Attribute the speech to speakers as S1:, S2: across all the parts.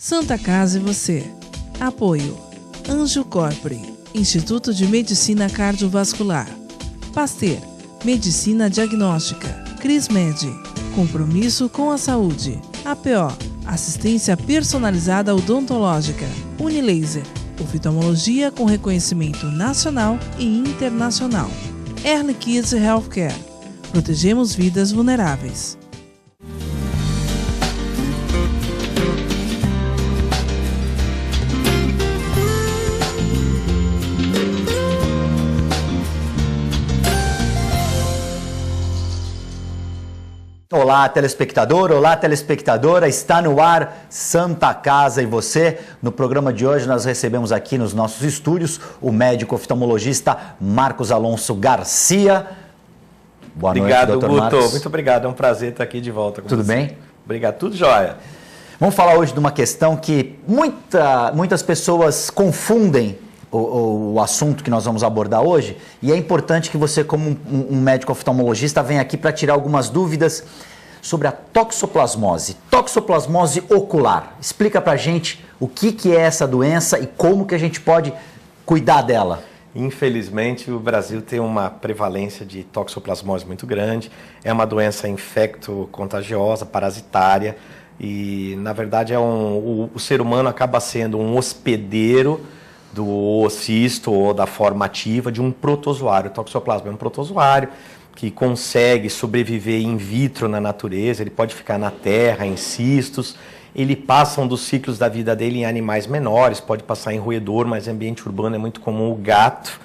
S1: Santa Casa e você. Apoio. Anjo Corpore, Instituto de Medicina Cardiovascular. Pasteur, Medicina Diagnóstica. Crismed, compromisso com a saúde. APO, assistência personalizada odontológica. Unilaser, oftalmologia com reconhecimento nacional e internacional. Early Kids Healthcare, protegemos vidas vulneráveis.
S2: Olá, telespectador, olá, telespectadora, está no ar Santa Casa e você. No programa de hoje nós recebemos aqui nos nossos estúdios o médico oftalmologista Marcos Alonso Garcia. Boa noite, doutor Marcos.
S3: Muito obrigado, é um prazer estar aqui de volta com você.
S2: Tudo bem?
S3: Obrigado, tudo jóia.
S2: Vamos falar hoje de uma questão que muitas pessoas confundem o assunto que nós vamos abordar hoje, e é importante que você, como um médico oftalmologista, venha aqui para tirar algumas dúvidas sobre a toxoplasmose ocular. Explica para a gente o que é essa doença e como que a gente pode cuidar dela.
S3: Infelizmente, o Brasil tem uma prevalência de toxoplasmose muito grande, é uma doença infecto-contagiosa, parasitária, e, na verdade, o ser humano acaba sendo um hospedeiro do cisto ou da forma ativa de um protozoário. O toxoplasma é um protozoário que consegue sobreviver in vitro na natureza, ele pode ficar na terra, em cistos, ele passa um dos ciclos da vida dele em animais menores, pode passar em roedor, mas em ambiente urbano é muito comum o gato,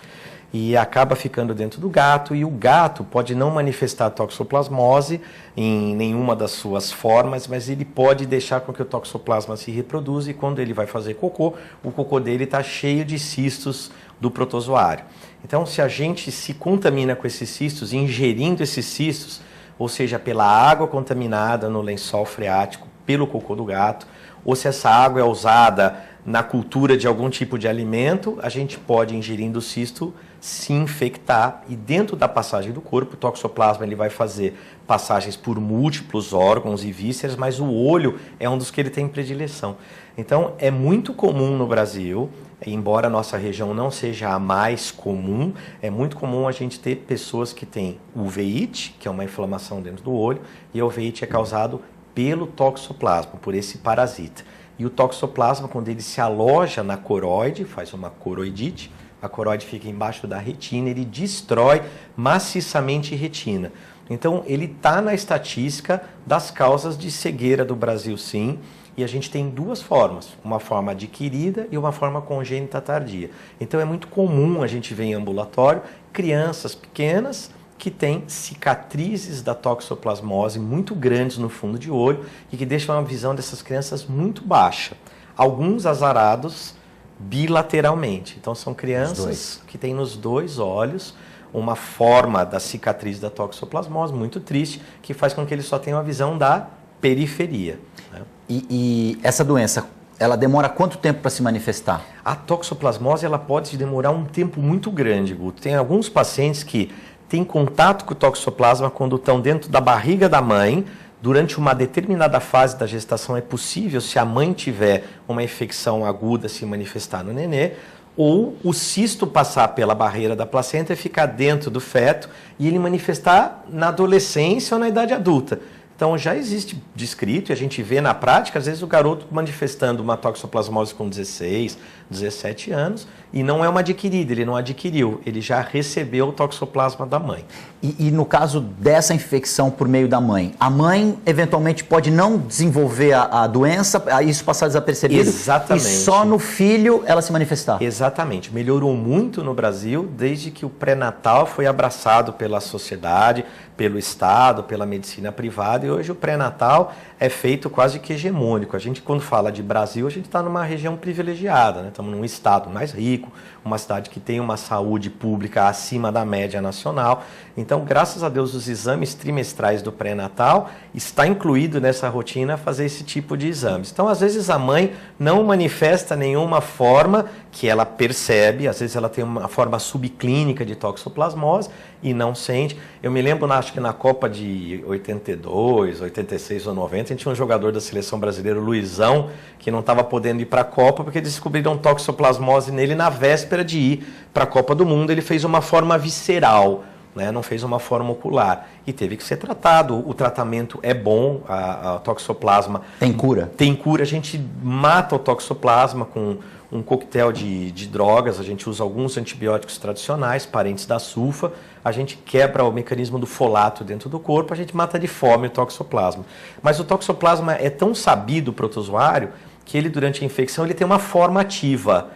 S3: e acaba ficando dentro do gato, e o gato pode não manifestar toxoplasmose em nenhuma das suas formas, mas ele pode deixar com que o toxoplasma se reproduza, e quando ele vai fazer cocô, o cocô dele está cheio de cistos do protozoário. Então, se a gente se contamina com esses cistos, ingerindo esses cistos, ou seja, pela água contaminada no lençol freático, pelo cocô do gato, ou se essa água é usada na cultura de algum tipo de alimento, a gente pode, ingerindo o cisto, se infectar, e dentro da passagem do corpo, o toxoplasma ele vai fazer passagens por múltiplos órgãos e vísceras, mas o olho é um dos que ele tem predileção. Então, é muito comum no Brasil, embora a nossa região não seja a mais comum, é muito comum a gente ter pessoas que têm uveíte, que é uma inflamação dentro do olho, e a uveíte é causado pelo toxoplasma, por esse parasita. E o toxoplasma, quando ele se aloja na coroide, faz uma coroidite, a coroide fica embaixo da retina, ele destrói maciçamente a retina. Então, ele está na estatística das causas de cegueira do Brasil, sim, e a gente tem duas formas, uma forma adquirida e uma forma congênita tardia. Então, é muito comum a gente ver em ambulatório crianças pequenas que têm cicatrizes da toxoplasmose muito grandes no fundo de olho e que deixam a visão dessas crianças muito baixa. Alguns azarados bilateralmente. Então, são crianças que têm nos dois olhos uma forma da cicatriz da toxoplasmose muito triste, que faz com que eles só tenham a visão da periferia. Né?
S2: E essa doença, ela demora quanto tempo para se manifestar?
S3: A toxoplasmose ela pode demorar um tempo muito grande, Guto. Tem alguns pacientes que têm contato com o toxoplasma quando estão dentro da barriga da mãe. Durante uma determinada fase da gestação é possível, se a mãe tiver uma infecção aguda, se manifestar no nenê, ou o cisto passar pela barreira da placenta e ficar dentro do feto e ele manifestar na adolescência ou na idade adulta. Então já existe descrito e a gente vê na prática, às vezes o garoto manifestando uma toxoplasmose com 16, 17 anos e não é uma adquirida, ele não adquiriu, ele já recebeu o toxoplasma da mãe.
S2: E no caso dessa infecção por meio da mãe, a mãe eventualmente pode não desenvolver a doença, isso passar desapercebido?
S3: Exatamente.
S2: E só no filho ela se manifestar?
S3: Exatamente. Melhorou muito no Brasil desde que o pré-natal foi abraçado pela sociedade, pelo Estado, pela medicina privada, e hoje o pré-natal é feito quase que hegemônico. A gente, quando fala de Brasil, a gente está numa região privilegiada, né? Estamos num estado mais rico, uma cidade que tem uma saúde pública acima da média nacional. Então, graças a Deus, os exames trimestrais do pré-natal está incluído nessa rotina fazer esse tipo de exames. Então, às vezes, a mãe não manifesta nenhuma forma que ela percebe, às vezes ela tem uma forma subclínica de toxoplasmose e não sente. Eu me lembro, acho que na Copa de 82, depois, 86 ou 90, a gente tinha um jogador da seleção brasileira, o Luizão, que não estava podendo ir para a Copa porque descobriram toxoplasmose nele na véspera de ir para a Copa do Mundo. Ele fez uma forma visceral, né? Não fez uma forma ocular e teve que ser tratado. O tratamento é bom, a toxoplasma...
S2: Tem cura?
S3: Tem cura, a gente mata o toxoplasma com um coquetel de drogas, a gente usa alguns antibióticos tradicionais, parentes da sulfa, a gente quebra o mecanismo do folato dentro do corpo, a gente mata de fome o toxoplasma. Mas o toxoplasma é tão sabido para o protozoário que ele, durante a infecção, ele tem uma forma ativa.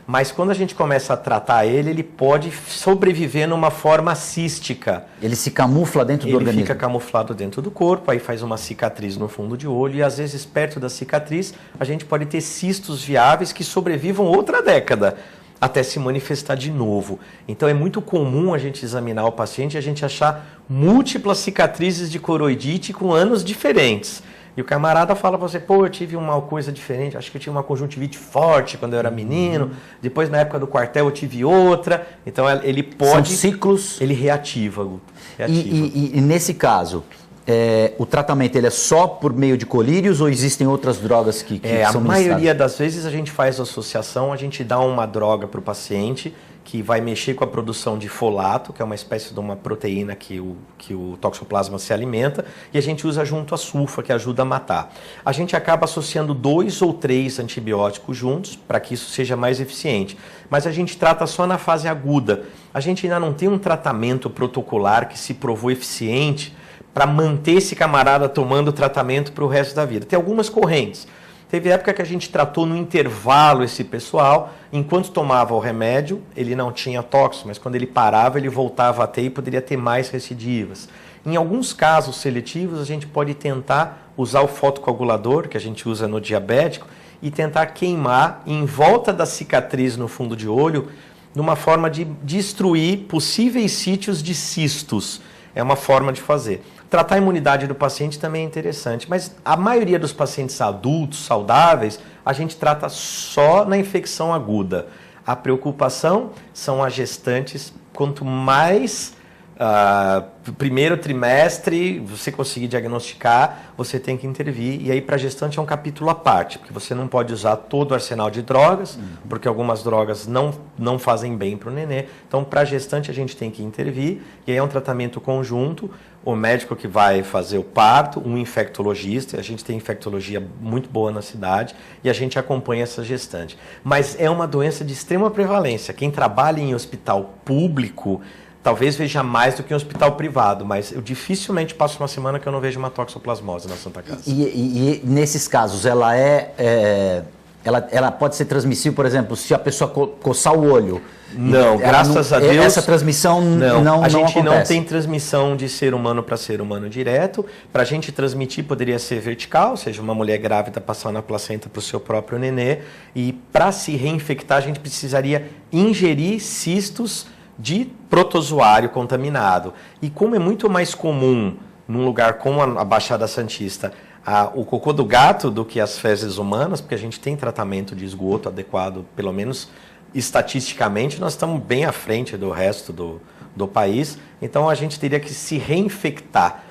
S3: Mas quando a gente começa a tratar ele, ele pode sobreviver numa forma cística.
S2: Ele se camufla dentro do organismo?
S3: Ele fica camuflado dentro do corpo, aí faz uma cicatriz no fundo de olho e às vezes perto da cicatriz a gente pode ter cistos viáveis que sobrevivam outra década até se manifestar de novo. Então é muito comum a gente examinar o paciente e a gente achar múltiplas cicatrizes de coroidite com anos diferentes. E o camarada fala para você, pô, eu tive uma coisa diferente, acho que eu tinha uma conjuntivite forte quando eu era menino, depois na época do quartel eu tive outra, então ele pode...
S2: São ciclos...
S3: Ele reativa, Guto.
S2: E nesse caso, o tratamento ele é só por meio de colírios ou existem outras drogas que são
S3: ministradas? A maioria das vezes a gente faz associação, a gente dá uma droga para o paciente que vai mexer com a produção de folato, que é uma espécie de uma proteína que o toxoplasma se alimenta, e a gente usa junto a sulfa, que ajuda a matar. A gente acaba associando 2 ou 3 antibióticos juntos, para que isso seja mais eficiente. Mas a gente trata só na fase aguda. A gente ainda não tem um tratamento protocolar que se provou eficiente para manter esse camarada tomando tratamento para o resto da vida. Tem algumas correntes. Teve época que a gente tratou no intervalo esse pessoal, enquanto tomava o remédio, ele não tinha tóxico, mas quando ele parava, ele voltava a ter e poderia ter mais recidivas. Em alguns casos seletivos, a gente pode tentar usar o fotocoagulador, que a gente usa no diabético, e tentar queimar em volta da cicatriz no fundo de olho, numa forma de destruir possíveis sítios de cistos. É uma forma de fazer. Tratar a imunidade do paciente também é interessante, mas a maioria dos pacientes adultos, saudáveis, a gente trata só na infecção aguda. A preocupação são as gestantes, quanto mais primeiro trimestre você conseguir diagnosticar, você tem que intervir, e aí para a gestante é um capítulo à parte, porque você não pode usar todo o arsenal de drogas, porque algumas drogas não fazem bem para o nenê. Então, para a gestante a gente tem que intervir, e aí é um tratamento conjunto, o médico que vai fazer o parto, um infectologista, a gente tem infectologia muito boa na cidade, e a gente acompanha essa gestante. Mas é uma doença de extrema prevalência. Quem trabalha em hospital público talvez veja mais do que em hospital privado, mas eu dificilmente passo uma semana que eu não vejo uma toxoplasmose na Santa Casa.
S2: E nesses casos, ela pode ser transmissível, por exemplo, se a pessoa coçar o olho?
S3: Não, graças a Deus.
S2: Essa transmissão não
S3: a gente
S2: acontece.
S3: não tem transmissão de ser humano para ser humano direto. Para a gente transmitir poderia ser vertical, ou seja, uma mulher grávida passando a placenta para o seu próprio nenê. E para se reinfectar, a gente precisaria ingerir cistos de protozoário contaminado. E como é muito mais comum num lugar como a Baixada Santista o cocô do gato do que as fezes humanas, porque a gente tem tratamento de esgoto adequado, pelo menos estatisticamente, nós estamos bem à frente do resto do país, então a gente teria que se reinfectar.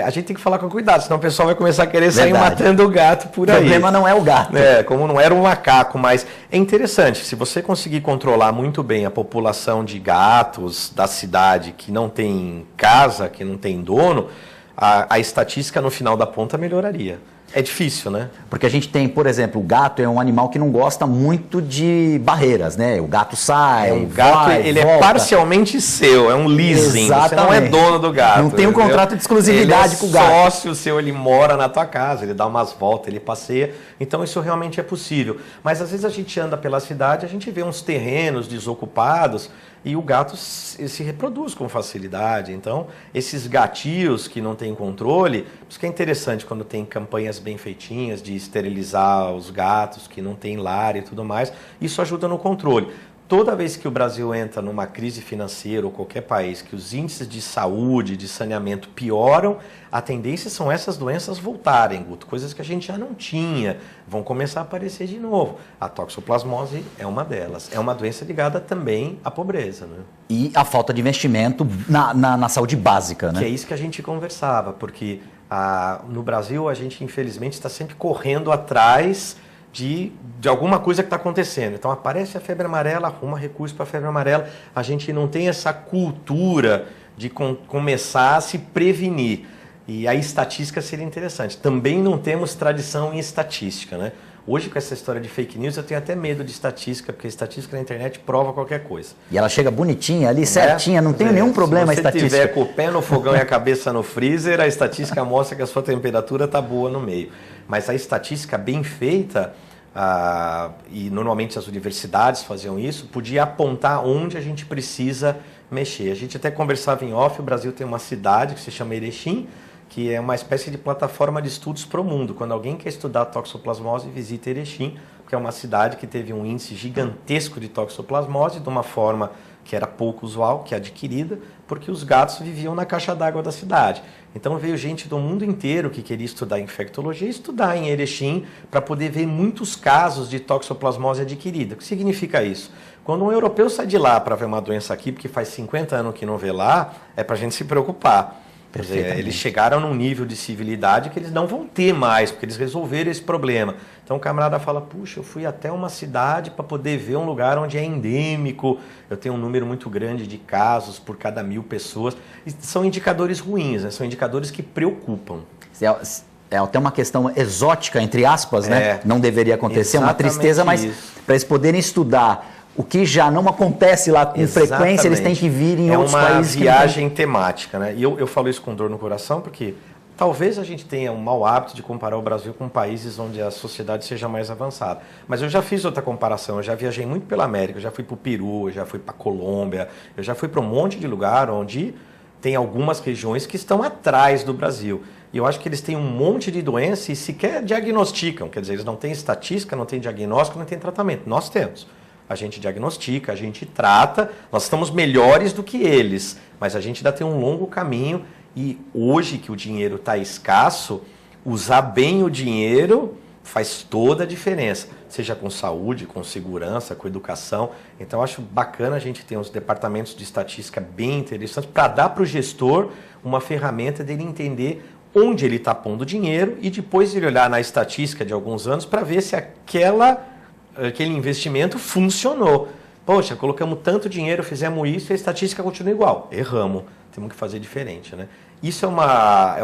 S3: A gente tem que falar com cuidado, senão o pessoal vai começar a querer sair matando o gato por aí.
S2: O problema não é o gato.
S3: Como não era um macaco, mas é interessante, se você conseguir controlar muito bem a população de gatos da cidade que não tem casa, que não tem dono, a estatística no final da ponta melhoraria. É difícil, né?
S2: Porque a gente tem, por exemplo, o gato é um animal que não gosta muito de barreiras, né? O gato sai,
S3: o gato ele volta. É parcialmente seu, é um leasing. Exatamente. Você não é dono do gato.
S2: Não tem um contrato de exclusividade com o gato.
S3: Ele é sócio seu, ele mora na tua casa, ele dá umas voltas, ele passeia. Então isso realmente é possível. Mas às vezes a gente anda pela cidade, a gente vê uns terrenos desocupados e o gato se reproduz com facilidade. Então, esses gatios que não têm controle, isso que é interessante quando tem campanhas bem feitinhas de esterilizar os gatos que não têm lar e tudo mais, isso ajuda no controle. Toda vez que o Brasil entra numa crise financeira ou qualquer país, que os índices de saúde, de saneamento pioram, a tendência são essas doenças voltarem, Guto, coisas que a gente já não tinha, vão começar a aparecer de novo. A toxoplasmose é uma delas. É uma doença ligada também à pobreza, né?
S2: E a falta de investimento na saúde básica, né?
S3: Que é isso que a gente conversava, porque No Brasil, a gente infelizmente está sempre correndo atrás de alguma coisa que está acontecendo. Então aparece a febre amarela, arruma recurso para a febre amarela. A gente não tem essa cultura de começar a se prevenir. E a estatística seria interessante. Também não temos tradição em estatística, né? Hoje, com essa história de fake news, eu tenho até medo de estatística, porque a estatística na internet prova qualquer coisa.
S2: E ela chega bonitinha ali, certinha, não tem nenhum problema a estatística.
S3: Se você tiver com o pé no fogão e a cabeça no freezer, a estatística mostra que a sua temperatura está boa no meio. Mas a estatística bem feita, e normalmente as universidades faziam isso, podia apontar onde a gente precisa mexer. A gente até conversava em off, o Brasil tem uma cidade que se chama Erechim, que é uma espécie de plataforma de estudos para o mundo. Quando alguém quer estudar toxoplasmose, visita Erechim, que é uma cidade que teve um índice gigantesco de toxoplasmose, de uma forma que era pouco usual, que é adquirida, porque os gatos viviam na caixa d'água da cidade. Então veio gente do mundo inteiro que queria estudar infectologia, estudar em Erechim, para poder ver muitos casos de toxoplasmose adquirida. O que significa isso? Quando um europeu sai de lá para ver uma doença aqui, porque faz 50 anos que não vê lá, é para a gente se preocupar. Quer dizer, eles chegaram num nível de civilidade que eles não vão ter mais, porque eles resolveram esse problema. Então o camarada fala, puxa, eu fui até uma cidade para poder ver um lugar onde é endêmico, eu tenho um número muito grande de casos por cada 1000 pessoas. E são indicadores ruins, né? São indicadores que preocupam.
S2: É até uma questão exótica, entre aspas, né? Não deveria acontecer, é uma tristeza, mas para eles poderem estudar o que já não acontece lá com frequência, eles têm que vir em outros países.
S3: É uma viagem temática, né? E eu falo isso com dor no coração, porque talvez a gente tenha um mau hábito de comparar o Brasil com países onde a sociedade seja mais avançada. Mas eu já fiz outra comparação, eu já viajei muito pela América, eu já fui para o Peru, eu já fui para a Colômbia, eu já fui para um monte de lugar onde tem algumas regiões que estão atrás do Brasil. E eu acho que eles têm um monte de doença e sequer diagnosticam. Quer dizer, eles não têm estatística, não têm diagnóstico, não têm tratamento. Nós temos. A gente diagnostica, a gente trata, nós estamos melhores do que eles, mas a gente ainda tem um longo caminho e hoje que o dinheiro está escasso, usar bem o dinheiro faz toda a diferença, seja com saúde, com segurança, com educação. Então eu acho bacana a gente ter uns departamentos de estatística bem interessantes para dar para o gestor uma ferramenta dele entender onde ele está pondo dinheiro e depois ele olhar na estatística de alguns anos para ver se aquele investimento funcionou. Poxa, colocamos tanto dinheiro, fizemos isso e a estatística continua igual. Erramos, temos que fazer diferente, né? Isso é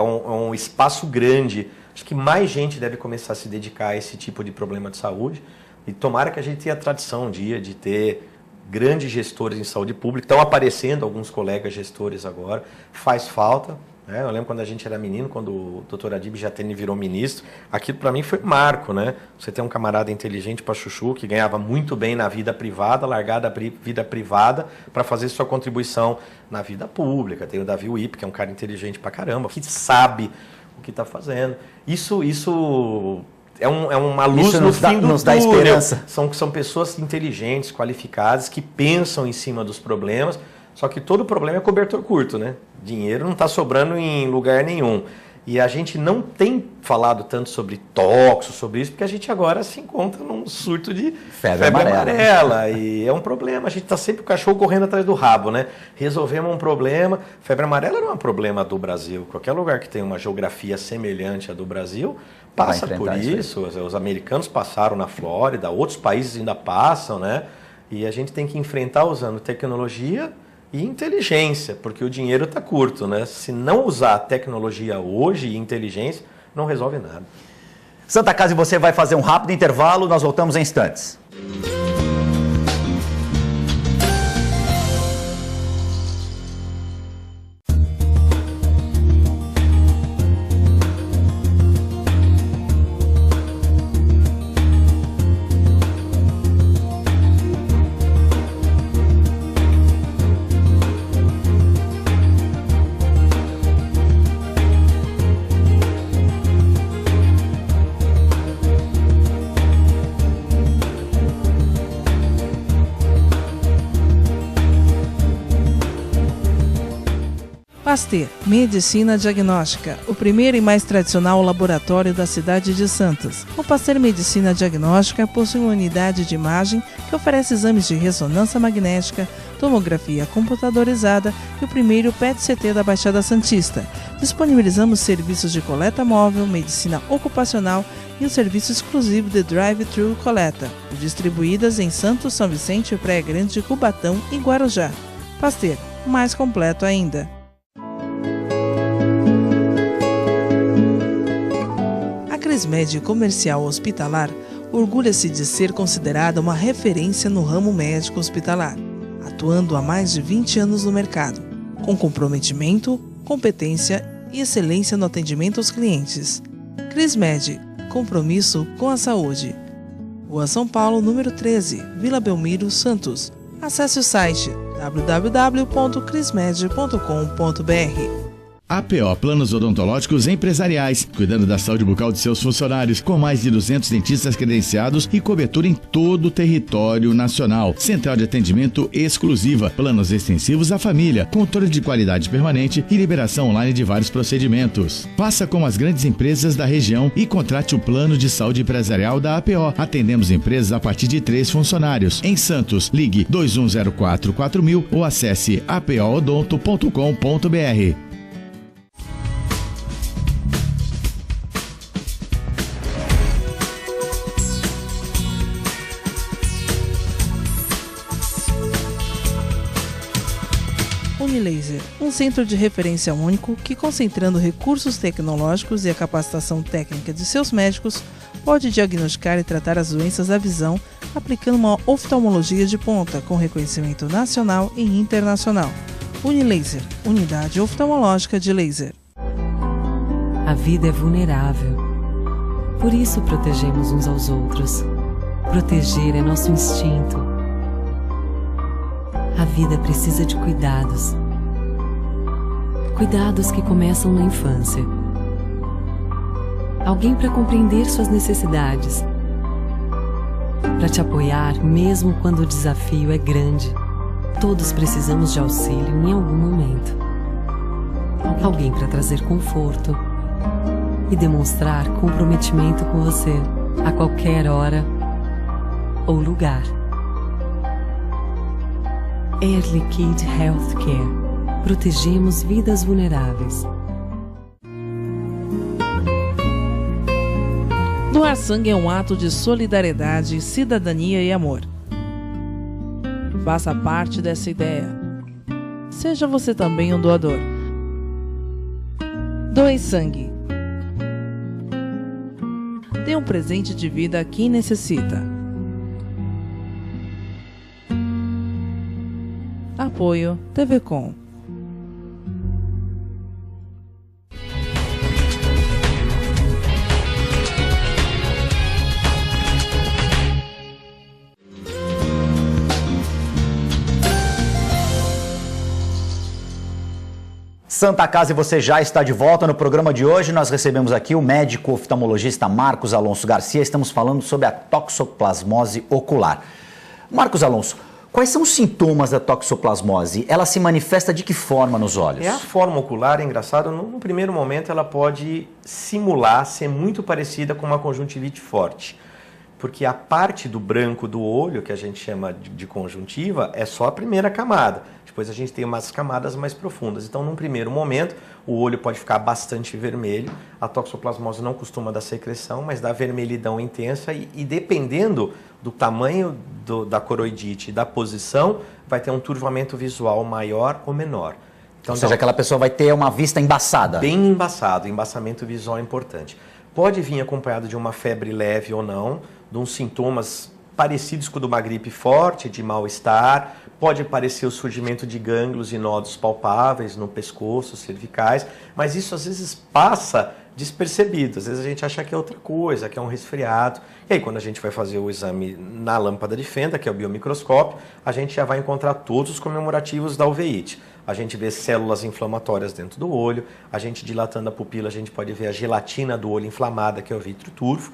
S3: um espaço grande. Acho que mais gente deve começar a se dedicar a esse tipo de problema de saúde e tomara que a gente tenha a tradição um dia de ter grandes gestores em saúde pública. Estão aparecendo alguns colegas gestores agora, faz falta. Eu lembro quando a gente era menino, quando o Dr. Adib Jatene virou ministro, aquilo para mim foi marco, né? Você tem um camarada inteligente para chuchu, que ganhava muito bem na vida privada, largar da vida privada para fazer sua contribuição na vida pública. Tem o Davi Uip, que é um cara inteligente pra caramba, que sabe o que está fazendo. Isso é uma luz no fim do túnel. Dá esperança. São pessoas inteligentes, qualificadas, que pensam em cima dos problemas. Só que todo problema é cobertor curto, né? Dinheiro não está sobrando em lugar nenhum. E a gente não tem falado tanto sobre tóxico, sobre isso, porque a gente agora se encontra num surto de febre amarela. E é um problema. A gente está sempre com o cachorro correndo atrás do rabo, né? Resolvemos um problema. Febre amarela não é um problema do Brasil. Qualquer lugar que tenha uma geografia semelhante à do Brasil passa por isso. Os americanos passaram na Flórida, outros países ainda passam, né? E a gente tem que enfrentar usando tecnologia e inteligência, porque o dinheiro está curto, né? Se não usar tecnologia hoje e inteligência, não resolve nada.
S2: Santa Casa e você vai fazer um rápido intervalo, nós voltamos em instantes.
S1: Pasteur, Medicina Diagnóstica, o primeiro e mais tradicional laboratório da cidade de Santos. O Pasteur Medicina Diagnóstica possui uma unidade de imagem que oferece exames de ressonância magnética, tomografia computadorizada e o primeiro PET-CT da Baixada Santista. Disponibilizamos serviços de coleta móvel, medicina ocupacional e o serviço exclusivo de Drive-Thru Coleta, distribuídas em Santos, São Vicente, Praia Grande, Cubatão e Guarujá. Pasteur, mais completo ainda. A Crismed Comercial Hospitalar orgulha-se de ser considerada uma referência no ramo médico hospitalar, atuando há mais de 20 anos no mercado, com comprometimento, competência e excelência no atendimento aos clientes. Crismed, compromisso com a saúde. Rua São Paulo, número 13, Vila Belmiro, Santos. Acesse o site www.crismed.com.br.
S4: APO Planos Odontológicos Empresariais, cuidando da saúde bucal de seus funcionários, com mais de 200 dentistas credenciados e cobertura em todo o território nacional. Central de atendimento exclusiva, planos extensivos à família, controle de qualidade permanente e liberação online de vários procedimentos. Faça como as grandes empresas da região e contrate o plano de saúde empresarial da APO. Atendemos empresas a partir de 3 funcionários. Em Santos, ligue 2104-4000 ou acesse apoodonto.com.br.
S1: Unilaser, um centro de referência único que, concentrando recursos tecnológicos e a capacitação técnica de seus médicos, pode diagnosticar e tratar as doenças da visão, aplicando uma oftalmologia de ponta com reconhecimento nacional e internacional. Unilaser, unidade oftalmológica de laser.
S5: A vida é vulnerável. Por isso protegemos uns aos outros. Proteger é nosso instinto. A vida precisa de cuidados. Cuidados que começam na infância. Alguém para compreender suas necessidades. Para te apoiar mesmo quando o desafio é grande. Todos precisamos de auxílio em algum momento. Alguém para trazer conforto e demonstrar comprometimento com você a qualquer hora ou lugar. Air Liquide Healthcare. Protegemos vidas vulneráveis.
S1: Doar sangue é um ato de solidariedade, cidadania e amor. Faça parte dessa ideia. Seja você também um doador. Doe sangue. Dê um presente de vida a quem necessita. Apoio TV Com.
S2: Santa Casa e você já está de volta. No programa de hoje nós recebemos aqui o médico oftalmologista Marcos Alonso Garcia. Estamos falando sobre a toxoplasmose ocular. Marcos Alonso, quais são os sintomas da toxoplasmose? Ela se manifesta de que forma nos olhos?
S3: A forma ocular, é engraçado, num primeiro momento ela pode simular, ser muito parecida com uma conjuntivite forte. Porque a parte do branco do olho, que a gente chama de conjuntiva, é só a primeira camada. Depois a gente tem umas camadas mais profundas. Então, num primeiro momento, o olho pode ficar bastante vermelho. A toxoplasmose não costuma dar secreção, mas dá vermelhidão intensa e dependendo do tamanho da coroidite e da posição, vai ter um turvamento visual maior ou menor. Então,
S2: ou seja, aquela pessoa vai ter uma vista embaçada.
S3: Bem embaçado, embaçamento visual é importante. Pode vir acompanhado de uma febre leve ou não, de uns sintomas parecidos com o de uma gripe forte, de mal-estar, pode aparecer o surgimento de gânglios e nódulos palpáveis no pescoço, cervicais, mas isso às vezes passa despercebido, às vezes a gente acha que é outra coisa, que é um resfriado, e aí quando a gente vai fazer o exame na lâmpada de fenda, que é o biomicroscópio, a gente já vai encontrar todos os comemorativos da uveíte. A gente vê células inflamatórias dentro do olho, a gente dilatando a pupila, a gente pode ver a gelatina do olho inflamada, que é o vítreo turvo,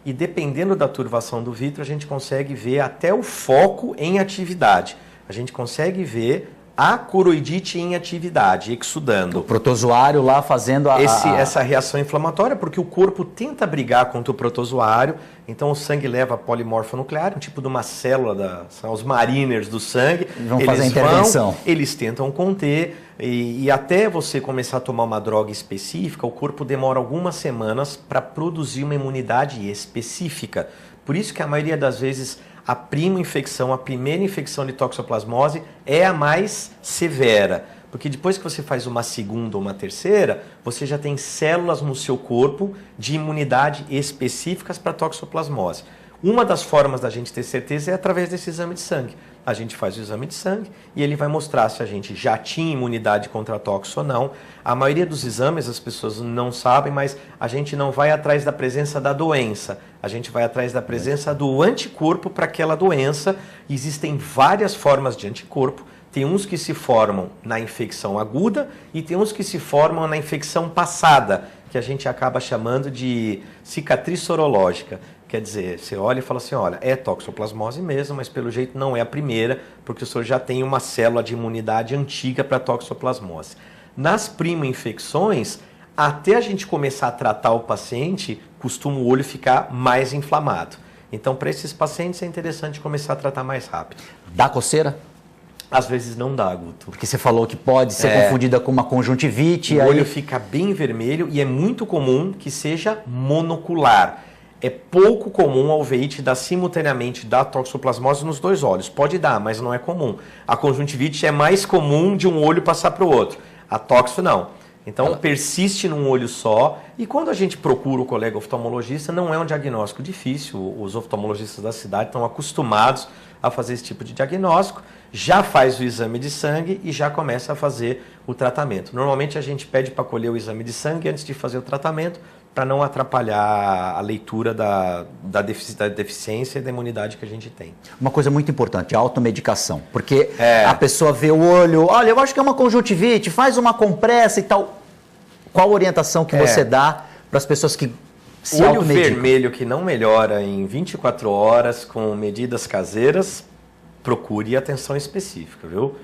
S3: e dependendo da turvação do vítreo, a gente consegue ver até o foco em atividade. A gente consegue ver a coroidite em atividade, exudando.
S2: O protozoário lá fazendo
S3: essa reação inflamatória, porque o corpo tenta brigar contra o protozoário, então o sangue leva polimorfonuclear, um tipo de uma célula, são os mariners do sangue.
S2: Vão fazer a intervenção.
S3: Eles tentam conter, e até você começar a tomar uma droga específica, o corpo demora algumas semanas para produzir uma imunidade específica. Por isso que a maioria das vezes a primeira infecção de toxoplasmose é a mais severa, porque depois que você faz uma segunda ou uma terceira, você já tem células no seu corpo de imunidade específicas para toxoplasmose. Uma das formas da gente ter certeza é através desse exame de sangue. A gente faz o exame de sangue e ele vai mostrar se a gente já tinha imunidade contra a toxo ou não. A maioria dos exames as pessoas não sabem, mas a gente não vai atrás da presença da doença. A gente vai atrás da presença do anticorpo para aquela doença. Existem várias formas de anticorpo. Tem uns que se formam na infecção aguda e tem uns que se formam na infecção passada, que a gente acaba chamando de cicatriz sorológica. Quer dizer, você olha e fala assim, olha, é toxoplasmose mesmo, mas pelo jeito não é a primeira, porque o senhor já tem uma célula de imunidade antiga para toxoplasmose. Nas primo-infecções, até a gente começar a tratar o paciente, costuma o olho ficar mais inflamado. Então, para esses pacientes é interessante começar a tratar mais rápido.
S2: Dá coceira?
S3: Às vezes não dá, Guto.
S2: Porque você falou que pode ser confundida com uma conjuntivite.
S3: O olho fica bem vermelho e é muito comum que seja monocular. É pouco comum a alveite dar simultaneamente da toxoplasmose nos dois olhos. Pode dar, mas não é comum. A conjuntivite é mais comum de um olho passar para o outro. A toxo não. Então persiste num olho só. E quando a gente procura o colega oftalmologista, não é um diagnóstico difícil. Os oftalmologistas da cidade estão acostumados a fazer esse tipo de diagnóstico. Já faz o exame de sangue e já começa a fazer o tratamento. Normalmente a gente pede para colher o exame de sangue antes de fazer o tratamento, para não atrapalhar a leitura da deficiência e da imunidade que a gente tem.
S2: Uma coisa muito importante, a automedicação. Porque a pessoa vê o olho, olha, eu acho que é uma conjuntivite, faz uma compressa e tal. Qual a orientação que você dá para as pessoas que se automedicam?
S3: Olho vermelho que não melhora em 24 horas com medidas caseiras, procure atenção específica, viu?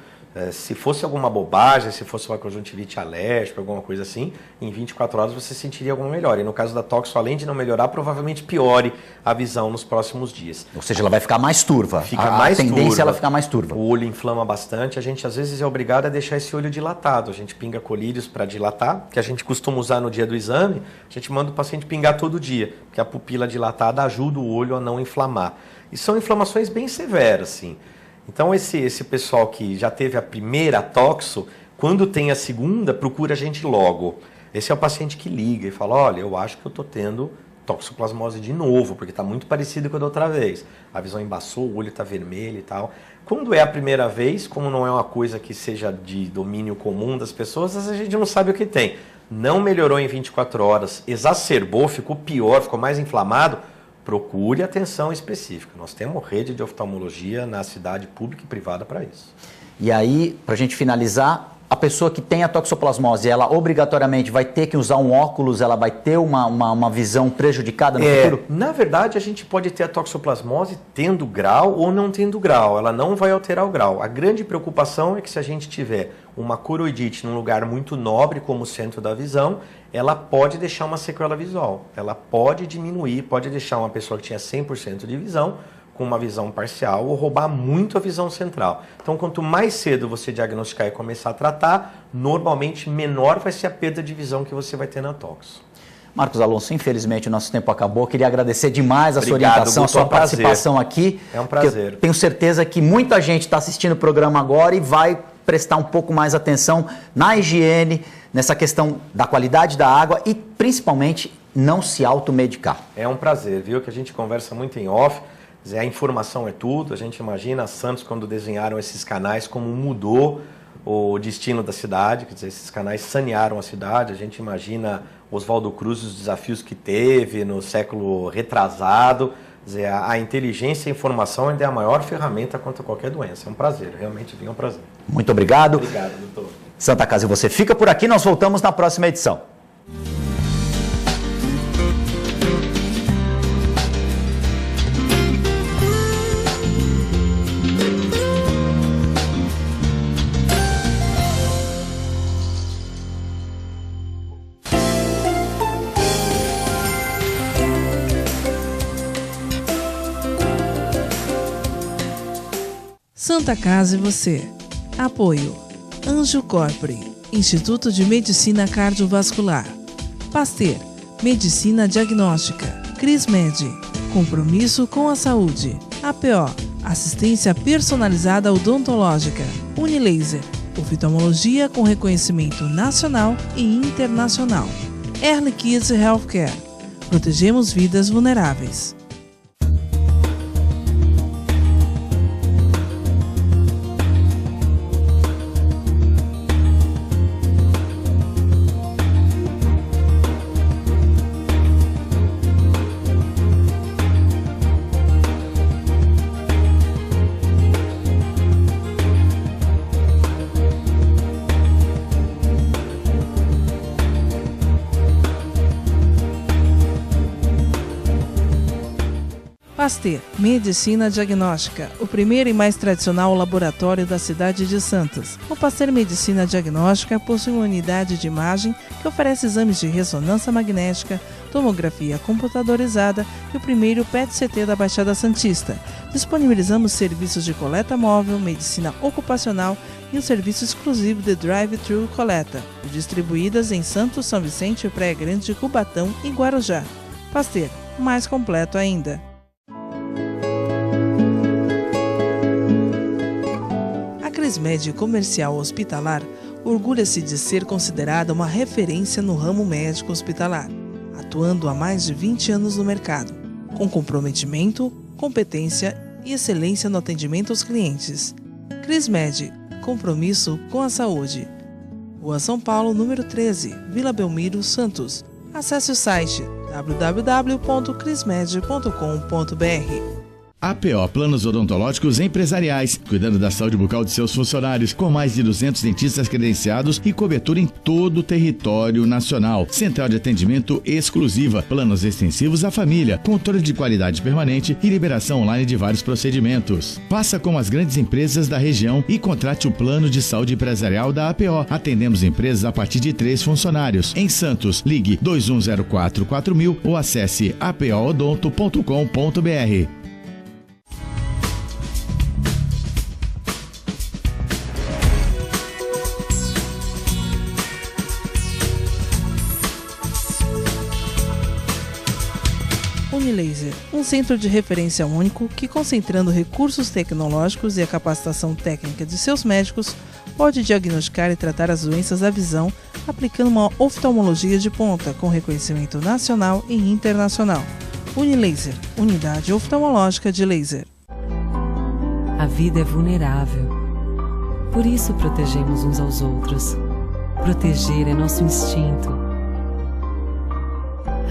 S3: Se fosse alguma bobagem, se fosse uma conjuntivite alérgica, alguma coisa assim, em 24 horas você sentiria alguma melhora. E no caso da toxo, além de não melhorar, provavelmente piore a visão nos próximos dias.
S2: Ou seja, ela vai ficar mais turva.
S3: A tendência é
S2: ela ficar mais turva.
S3: O olho inflama bastante. A gente às vezes é obrigado a deixar esse olho dilatado. A gente pinga colírios para dilatar, que a gente costuma usar no dia do exame. A gente manda o paciente pingar todo dia, porque a pupila dilatada ajuda o olho a não inflamar. E são inflamações bem severas, sim. Então esse pessoal que já teve a primeira toxo, quando tem a segunda, procura a gente logo. Esse é o paciente que liga e fala, olha, eu acho que eu estou tendo toxoplasmose de novo, porque está muito parecido com a da outra vez. A visão embaçou, o olho está vermelho e tal. Quando é a primeira vez, como não é uma coisa que seja de domínio comum das pessoas, a gente não sabe o que tem. Não melhorou em 24 horas, exacerbou, ficou pior, ficou mais inflamado, procure atenção específica. Nós temos rede de oftalmologia na cidade pública e privada para isso.
S2: E aí, para a gente finalizar, a pessoa que tem a toxoplasmose, ela obrigatoriamente vai ter que usar um óculos, ela vai ter uma visão prejudicada no futuro?
S3: Na verdade, a gente pode ter a toxoplasmose tendo grau ou não tendo grau. Ela não vai alterar o grau. A grande preocupação é que se a gente tiver uma coroidite num lugar muito nobre, como o centro da visão, ela pode deixar uma sequela visual. Ela pode diminuir, pode deixar uma pessoa que tinha 100% de visão com uma visão parcial ou roubar muito a visão central. Então, quanto mais cedo você diagnosticar e começar a tratar, normalmente menor vai ser a perda de visão que você vai ter na toxo.
S2: Marcos Alonso, infelizmente o nosso tempo acabou. Queria agradecer demais a sua orientação, a sua participação aqui.
S3: É um prazer.
S2: Tenho certeza que muita gente está assistindo o programa agora e vai prestar um pouco mais atenção na higiene, nessa questão da qualidade da água e, principalmente, não se automedicar.
S3: É um prazer, viu? Que a gente conversa muito em off. A informação é tudo. A gente imagina a Santos, quando desenharam esses canais, como mudou o destino da cidade. Quer dizer, esses canais sanearam a cidade. A gente imagina Oswaldo Cruz, os desafios que teve no século retrasado. Quer dizer, a inteligência e a informação ainda é a maior ferramenta contra qualquer doença. É um prazer, realmente é um prazer.
S2: Muito obrigado.
S3: Obrigado, doutor.
S2: Santa Casa e você fica por aqui. Nós voltamos na próxima edição.
S1: Santa Casa e você. Apoio. Anjo Corpore, Instituto de Medicina Cardiovascular. Pasteur, Medicina Diagnóstica. Crismed, compromisso com a saúde. APO, assistência personalizada odontológica. Unilaser, oftalmologia com reconhecimento nacional e internacional. Early Kids Healthcare, protegemos vidas vulneráveis. Pasteur, Medicina Diagnóstica, o primeiro e mais tradicional laboratório da cidade de Santos. O Pasteur Medicina Diagnóstica possui uma unidade de imagem que oferece exames de ressonância magnética, tomografia computadorizada e o primeiro PET-CT da Baixada Santista. Disponibilizamos serviços de coleta móvel, medicina ocupacional e um serviço exclusivo de drive-thru coleta, distribuídas em Santos, São Vicente, Praia Grande, Cubatão e Guarujá. Pasteur, mais completo ainda. A Crismed Comercial Hospitalar orgulha-se de ser considerada uma referência no ramo médico hospitalar, atuando há mais de 20 anos no mercado, com comprometimento, competência e excelência no atendimento aos clientes. Crismed, compromisso com a saúde. Rua São Paulo, número 13, Vila Belmiro, Santos. Acesse o site www.crismed.com.br.
S4: APO Planos Odontológicos Empresariais, cuidando da saúde bucal de seus funcionários, com mais de 200 dentistas credenciados e cobertura em todo o território nacional. Central de atendimento exclusiva, planos extensivos à família, controle de qualidade permanente e liberação online de vários procedimentos. Faça como as grandes empresas da região e contrate o plano de saúde empresarial da APO. Atendemos empresas a partir de 3 funcionários. Em Santos, ligue 2104-4000 ou acesse apoodonto.com.br.
S1: Unilaser, um centro de referência único que, concentrando recursos tecnológicos e a capacitação técnica de seus médicos, pode diagnosticar e tratar as doenças da visão, aplicando uma oftalmologia de ponta com reconhecimento nacional e internacional. Unilaser, unidade oftalmológica de laser.
S5: A vida é vulnerável. Por isso protegemos uns aos outros. Proteger é nosso instinto.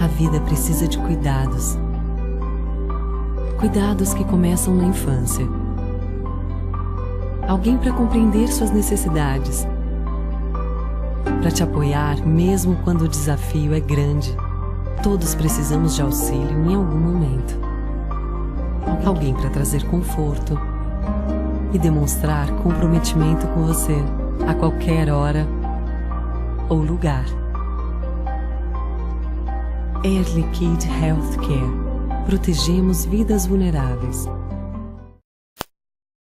S5: A vida precisa de cuidados. Cuidados que começam na infância. Alguém para compreender suas necessidades. Para te apoiar mesmo quando o desafio é grande. Todos precisamos de auxílio em algum momento. Alguém para trazer conforto e demonstrar comprometimento com você a qualquer hora ou lugar. Early Kid Healthcare. Protegemos vidas vulneráveis.